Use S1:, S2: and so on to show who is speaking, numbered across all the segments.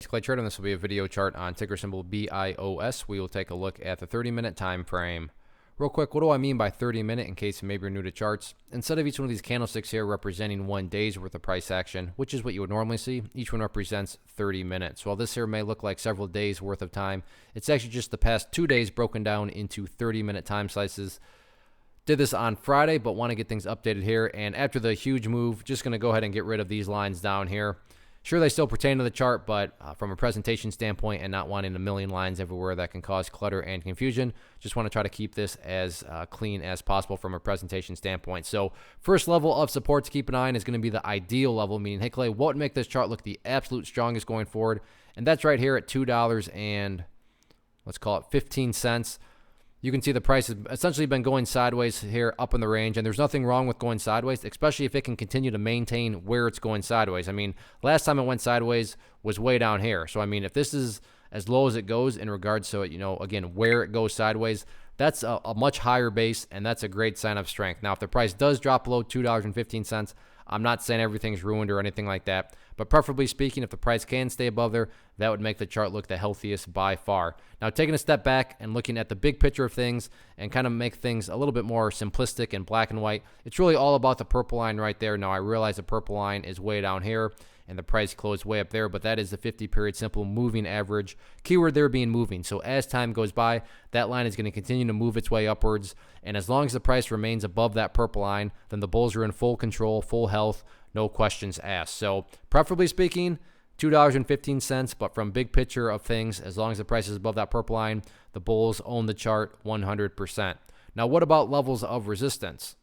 S1: Clay Trader, and this will be a video chart on ticker symbol BIOS. We will take a look at the 30-minute time frame. Real quick, what do I mean by 30-minute in case maybe you're new to charts? Instead of each one of these candlesticks here representing 1 day's worth of price action, which is what you would normally see, each one represents 30 minutes. While this here may look like several days worth of time, it's actually just the past 2 days broken down into 30-minute time slices. Did this on Friday, but want to get things updated here. And after the huge move, just going to go ahead and get rid of these lines down here. Sure, they still pertain to the chart, but from a presentation standpoint and not wanting a million lines everywhere that can cause clutter and confusion, just want to try to keep this as clean as possible from a presentation standpoint. So first level of support to keep an eye on is going to be the ideal level, meaning, hey, Clay, what would make this chart look the absolute strongest going forward? And that's right here at $2 and let's call it 15 cents. You can see the price has essentially been going sideways here up in the range, and there's nothing wrong with going sideways, especially if it can continue to maintain where it's going sideways. I mean, last time it went sideways was way down here. So, I mean, if this is as low as it goes in regards to, again, where it goes sideways, that's a much higher base, and that's a great sign of strength. Now, if the price does drop below $2.15, I'm not saying everything's ruined or anything like that, but preferably speaking, if the price can stay above there, that would make the chart look the healthiest by far. Now, taking a step back and looking at the big picture of things and kind of make things a little bit more simplistic and black and white, it's really all about the purple line right there. Now, I realize the purple line is way down here and the price closed way up there, but that is the 50-period simple moving average. Keyword there being moving. So as time goes by, that line is going to continue to move its way upwards, and as long as the price remains above that purple line, then the bulls are in full control, full health, no questions asked. So preferably speaking, $2.15, but from big picture of things, as long as the price is above that purple line, the bulls own the chart 100%. Now, what about levels of resistance?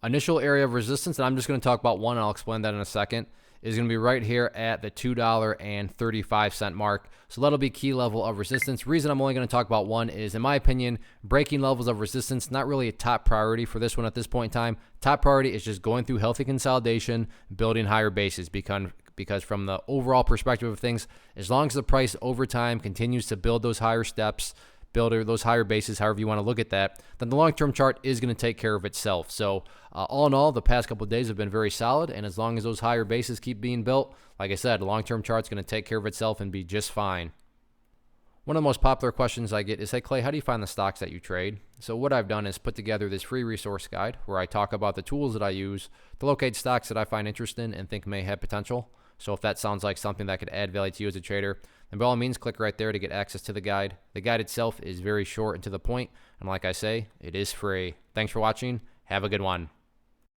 S1: Initial area of resistance, and I'm just going to talk about one, and I'll explain that in a second, is going to be right here at the $2.35 mark. So that'll be key level of resistance. Reason I'm only going to talk about one is, in my opinion, breaking levels of resistance, not really a top priority for this one at this point in time. Top priority is just going through healthy consolidation, building higher bases, because from the overall perspective of things, as long as the price over time continues to build those higher steps, build those higher bases, however you want to look at that, then the long-term chart is going to take care of itself. So all in all, the past couple of days have been very solid, and as long as those higher bases keep being built, like I said, the long-term chart's going to take care of itself and be just fine. One of the most popular questions I get is, hey, Clay, how do you find the stocks that you trade? So what I've done is put together this free resource guide where I talk about the tools that I use to locate stocks that I find interesting and think may have potential. So if that sounds like something that could add value to you as a trader, then by all means, click right there to get access to the guide. The guide itself is very short and to the point, and like I say, it is free. Thanks for watching. Have a good one.